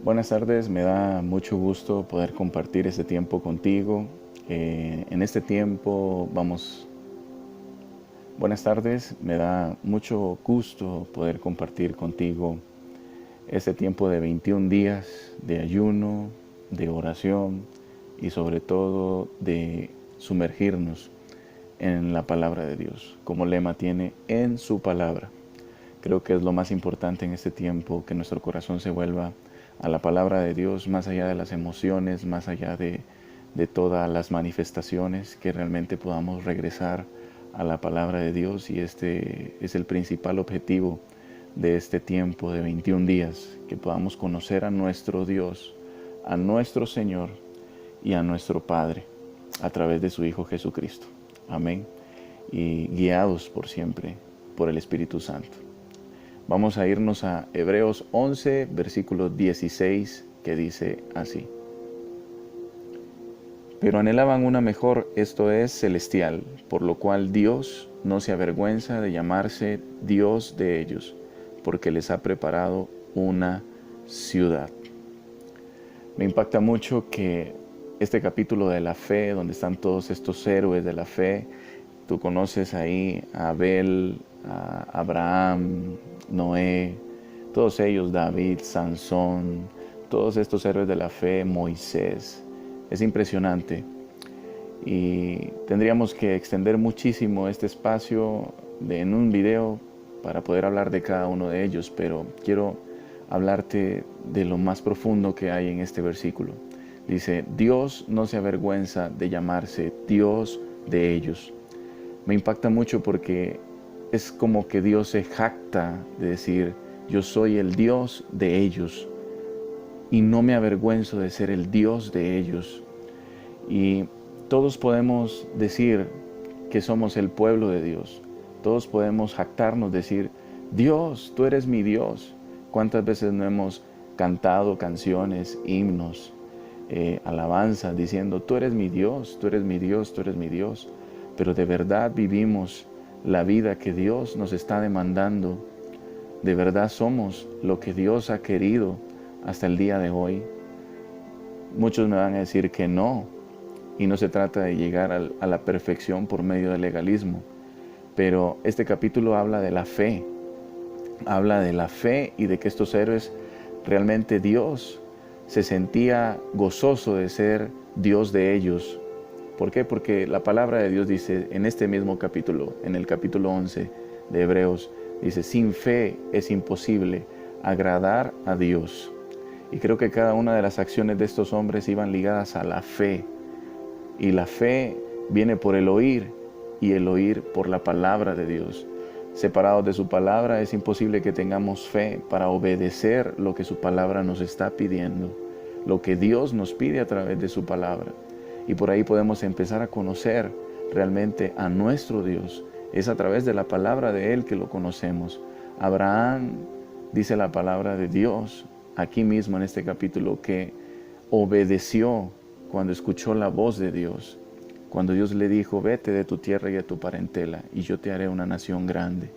Buenas tardes, me da mucho gusto poder compartir este tiempo contigo. En este tiempo buenas tardes, me da mucho gusto poder compartir contigo este tiempo de 21 días de ayuno, de oración y sobre todo de sumergirnos en la palabra de Dios. Como lema tiene en su palabra. Creo que es lo más importante en este tiempo, que nuestro corazón se vuelva a la palabra de Dios, más allá de las emociones, más allá de todas las manifestaciones, que realmente podamos regresar a la palabra de Dios. Y este es el principal objetivo de este tiempo de 21 días, que podamos conocer a nuestro Dios, a nuestro Señor y a nuestro Padre a través de su Hijo Jesucristo. Amén. Y guiados por siempre por el Espíritu Santo. Vamos a irnos a Hebreos 11, versículo 16, que dice así. Pero anhelaban una mejor, esto es, celestial, por lo cual Dios no se avergüenza de llamarse Dios de ellos, porque les ha preparado una ciudad. Me impacta mucho que este capítulo de la fe, donde están todos estos héroes de la fe, tú conoces ahí a Abel, a Abraham, Noé, todos ellos, David, Sansón, todos estos héroes de la fe, Moisés. Es impresionante y tendríamos que extender muchísimo este espacio en un video para poder hablar de cada uno de ellos, pero quiero hablarte de lo más profundo que hay en este versículo. Dice, Dios no se avergüenza de llamarse Dios de ellos. Me impacta mucho porque es como que Dios se jacta de decir, yo soy el Dios de ellos y no me avergüenzo de ser el Dios de ellos. Y todos podemos decir que somos el pueblo de Dios. Todos podemos jactarnos, decir, Dios, tú eres mi Dios. ¿Cuántas veces no hemos cantado canciones, himnos, alabanzas, diciendo, tú eres mi Dios, tú eres mi Dios, tú eres mi Dios? Pero de verdad vivimos la vida que Dios nos está demandando. De verdad somos lo que Dios ha querido hasta el día de hoy. Muchos me van a decir que no, y no se trata de llegar a la perfección por medio del legalismo, pero este capítulo habla de la fe y de que estos héroes, realmente Dios se sentía gozoso de ser Dios de ellos. ¿Por qué? Porque la palabra de Dios dice en este mismo capítulo, en el capítulo 11 de Hebreos, dice, sin fe es imposible agradar a Dios. Y creo que cada una de las acciones de estos hombres iban ligadas a la fe. Y la fe viene por el oír, y el oír por la palabra de Dios. Separados de su palabra es imposible que tengamos fe para obedecer lo que su palabra nos está pidiendo, lo que Dios nos pide a través de su palabra. Y por ahí podemos empezar a conocer realmente a nuestro Dios. Es a través de la palabra de Él que lo conocemos. Abraham, dice la palabra de Dios, aquí mismo en este capítulo, que obedeció cuando escuchó la voz de Dios. Cuando Dios le dijo, vete de tu tierra y de tu parentela, y yo te haré una nación grande.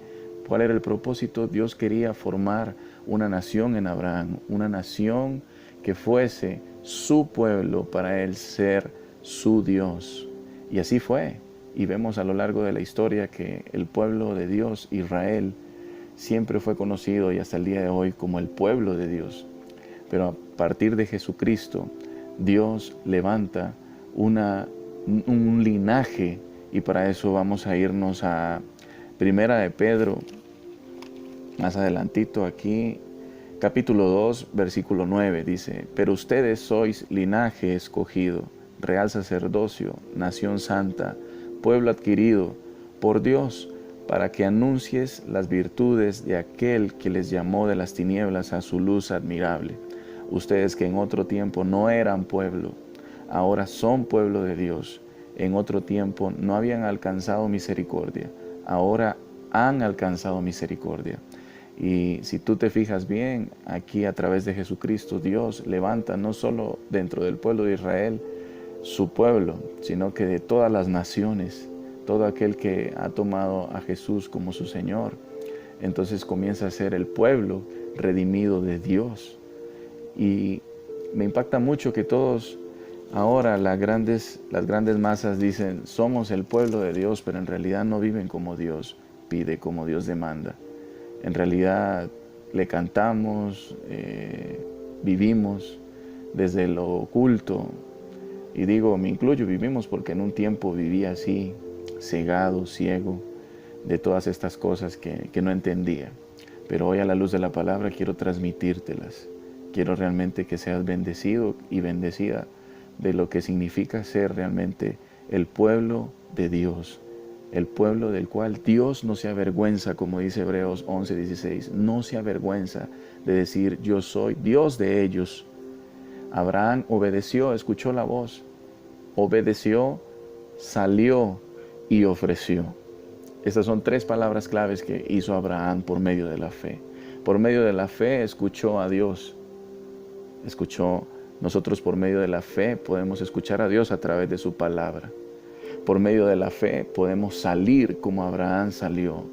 ¿Cuál era el propósito? Dios quería formar una nación en Abraham, una nación que fuese su pueblo para Él ser su Dios. Y así fue. Y vemos a lo largo de la historia que el pueblo de Dios, Israel, siempre fue conocido y hasta el día de hoy como el pueblo de Dios. Pero a partir de Jesucristo, Dios levanta un linaje, y para eso vamos a irnos a Primera de Pedro, más adelantito aquí, capítulo 2, versículo 9, dice, pero ustedes sois linaje escogido, real sacerdocio, nación santa, pueblo adquirido por Dios, para que anuncies las virtudes de aquel que les llamó de las tinieblas a su luz admirable. Ustedes que en otro tiempo no eran pueblo, ahora son pueblo de Dios. En otro tiempo no habían alcanzado misericordia, ahora han alcanzado misericordia. Y si tú te fijas bien, aquí a través de Jesucristo, Dios levanta no solo dentro del pueblo de Israel su pueblo, sino que de todas las naciones, todo aquel que ha tomado a Jesús como su Señor, entonces comienza a ser el pueblo redimido de Dios. Y me impacta mucho que todos ahora las grandes masas dicen, somos el pueblo de Dios, pero en realidad no viven como Dios pide, como Dios demanda. En realidad le cantamos, vivimos desde lo oculto. Y digo, me incluyo, vivimos porque en un tiempo vivía así, cegado, ciego, de todas estas cosas que no entendía. Pero hoy a la luz de la palabra quiero transmitírtelas. Quiero realmente que seas bendecido y bendecida de lo que significa ser realmente el pueblo de Dios. El pueblo del cual Dios no se avergüenza, como dice Hebreos 11:16. No se avergüenza de decir, yo soy Dios de ellos. Abraham obedeció, escuchó la voz. Obedeció, salió y ofreció. Estas son 3 palabras claves que hizo Abraham por medio de la fe. Por medio de la fe escuchó a Dios. Nosotros por medio de la fe podemos escuchar a Dios a través de su palabra. Por medio de la fe podemos salir como Abraham salió,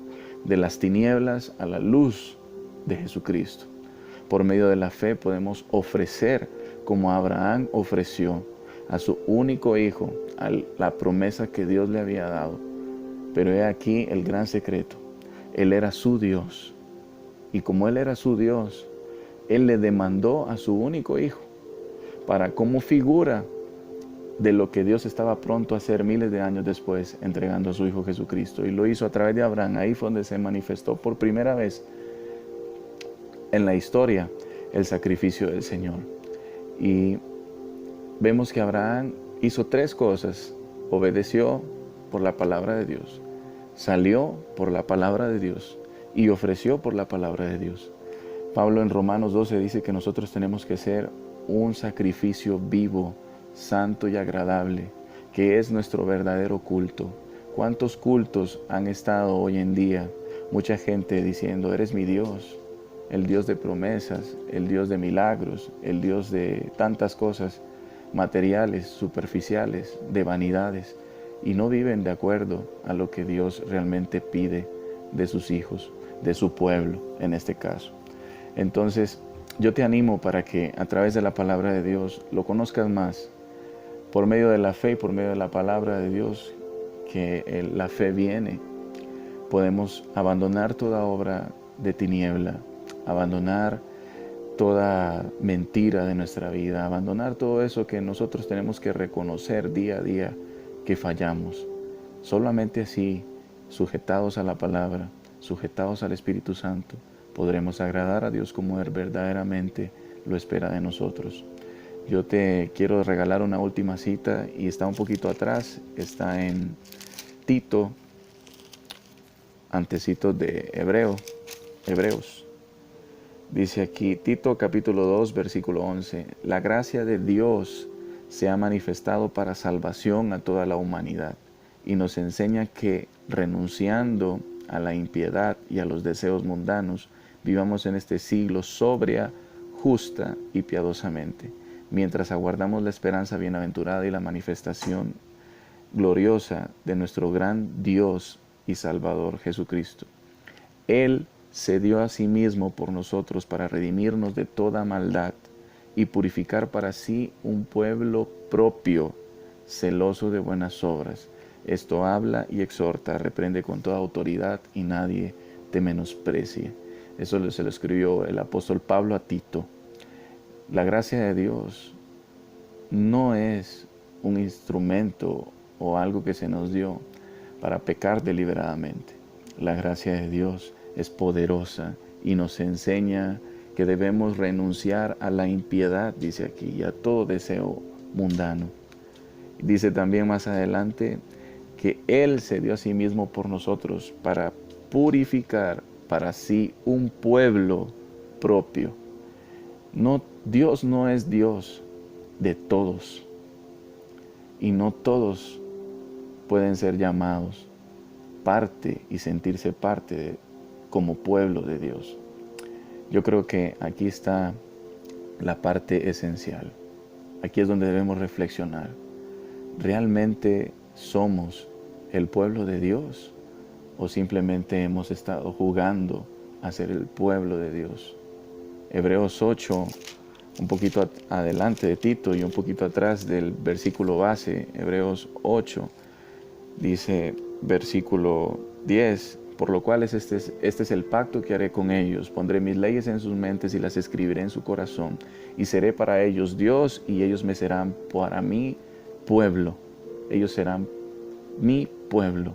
de las tinieblas a la luz de Jesucristo. Por medio de la fe podemos ofrecer como Abraham ofreció a su único hijo, a la promesa que Dios le había dado. Pero he aquí el gran secreto. Él era su Dios. Y como Él era su Dios, Él le demandó a su único hijo para como figura de lo que Dios estaba pronto a hacer miles de años después, entregando a su Hijo Jesucristo. Y lo hizo a través de Abraham. Ahí fue donde se manifestó por primera vez en la historia el sacrificio del Señor. Y vemos que Abraham hizo 3 cosas. Obedeció por la palabra de Dios, salió por la palabra de Dios y ofreció por la palabra de Dios. Pablo en Romanos 12 dice que nosotros tenemos que ser un sacrificio vivo, santo y agradable, que es nuestro verdadero culto. ¿Cuántos cultos han estado hoy en día? Mucha gente diciendo, eres mi Dios, el Dios de promesas, el Dios de milagros, el Dios de tantas cosas materiales, superficiales, de vanidades, y no viven de acuerdo a lo que Dios realmente pide de sus hijos, de su pueblo en este caso. Entonces, yo te animo para que a través de la palabra de Dios lo conozcas más, por medio de la fe y por medio de la palabra de Dios, que la fe viene. Podemos abandonar toda obra de tiniebla, abandonar toda mentira de nuestra vida, abandonar todo eso que nosotros tenemos que reconocer día a día que fallamos. Solamente así, sujetados a la palabra, sujetados al Espíritu Santo, podremos agradar a Dios como Él verdaderamente lo espera de nosotros. Yo te quiero regalar una última cita y está un poquito atrás, está en Tito, antecito de Hebreos. Dice aquí, Tito capítulo 2, versículo 11, la gracia de Dios se ha manifestado para salvación a toda la humanidad y nos enseña que renunciando a la impiedad y a los deseos mundanos, vivamos en este siglo sobria, justa y piadosamente, mientras aguardamos la esperanza bienaventurada y la manifestación gloriosa de nuestro gran Dios y Salvador Jesucristo. Él se dio a sí mismo por nosotros para redimirnos de toda maldad y purificar para sí un pueblo propio, celoso de buenas obras. Esto habla y exhorta, reprende con toda autoridad y nadie te menosprecie. Eso se lo escribió el apóstol Pablo a Tito. La gracia de Dios no es un instrumento o algo que se nos dio para pecar deliberadamente. La gracia de Dios es poderosa y nos enseña que debemos renunciar a la impiedad, dice aquí, y a todo deseo mundano. Dice también más adelante que Él se dio a sí mismo por nosotros para purificar para sí un pueblo propio. No, Dios no es Dios de todos, y no todos pueden ser llamados parte y sentirse parte como pueblo de Dios. Yo creo que aquí está la parte esencial. Aquí es donde debemos reflexionar. ¿Realmente somos el pueblo de Dios o simplemente hemos estado jugando a ser el pueblo de Dios? Hebreos 8 un poquito adelante de Tito y un poquito atrás del versículo base, Hebreos 8, dice versículo 10, por lo cual este es el pacto que haré con ellos, pondré mis leyes en sus mentes y las escribiré en su corazón, y seré para ellos Dios y ellos me serán para mí pueblo, ellos serán mi pueblo.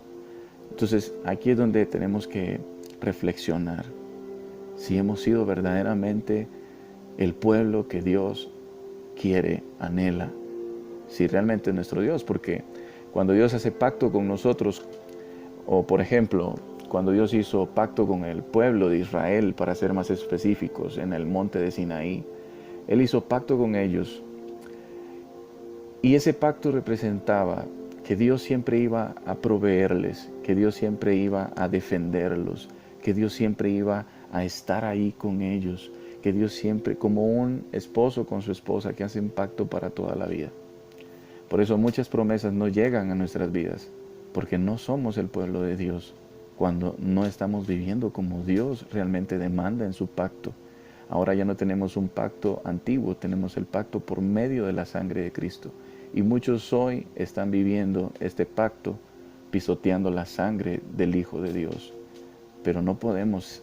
Entonces aquí es donde tenemos que reflexionar si hemos sido verdaderamente el pueblo que Dios quiere, anhela, si realmente es nuestro Dios, porque cuando Dios hace pacto con nosotros, o por ejemplo, cuando Dios hizo pacto con el pueblo de Israel, para ser más específicos, en el monte de Sinaí, Él hizo pacto con ellos, y ese pacto representaba que Dios siempre iba a proveerles, que Dios siempre iba a defenderlos, que Dios siempre iba a estar ahí con ellos, que Dios siempre, como un esposo con su esposa, que hacen pacto para toda la vida. Por eso muchas promesas no llegan a nuestras vidas, porque no somos el pueblo de Dios, cuando no estamos viviendo como Dios realmente demanda en su pacto. Ahora ya no tenemos un pacto antiguo, tenemos el pacto por medio de la sangre de Cristo. Y muchos hoy están viviendo este pacto pisoteando la sangre del Hijo de Dios. Pero no podemos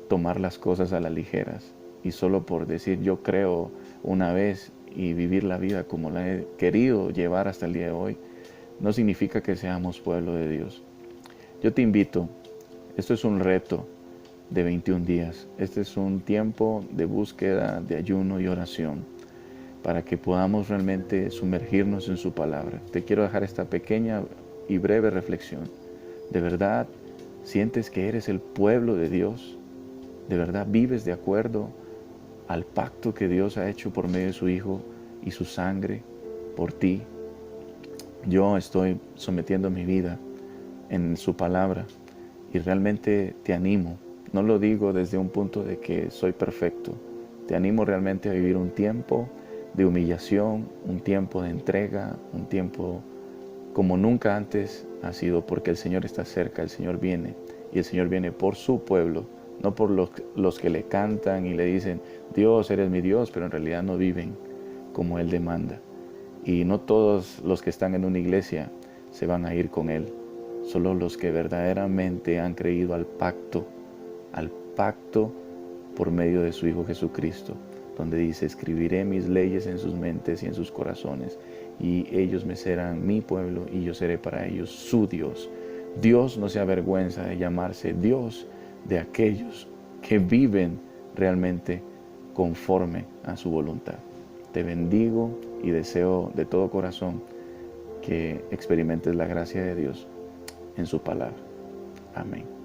tomar las cosas a la ligeras y solo por decir yo creo una vez y vivir la vida como la he querido llevar hasta el día de hoy, no significa que seamos pueblo de Dios. Yo te invito, esto es un reto de 21 días, este es un tiempo de búsqueda, de ayuno y oración, para que podamos realmente sumergirnos en su palabra. Te quiero dejar esta pequeña y breve reflexión. ¿De verdad sientes que eres el pueblo de Dios? ¿De verdad vives de acuerdo al pacto que Dios ha hecho por medio de su Hijo y su sangre por ti? Yo estoy sometiendo mi vida en su palabra y realmente te animo. No lo digo desde un punto de que soy perfecto. Te animo realmente a vivir un tiempo de humillación, un tiempo de entrega, un tiempo como nunca antes ha sido, porque el Señor está cerca, el Señor viene, y el Señor viene por su pueblo, no por los que le cantan y le dicen, Dios, eres mi Dios, pero en realidad no viven como Él demanda. Y no todos los que están en una iglesia se van a ir con Él, solo los que verdaderamente han creído al pacto por medio de su Hijo Jesucristo, donde dice, escribiré mis leyes en sus mentes y en sus corazones, y ellos me serán mi pueblo, y yo seré para ellos su Dios. Dios no se avergüenza de llamarse Dios de aquellos que viven realmente conforme a su voluntad. Te bendigo y deseo de todo corazón que experimentes la gracia de Dios en su palabra. Amén.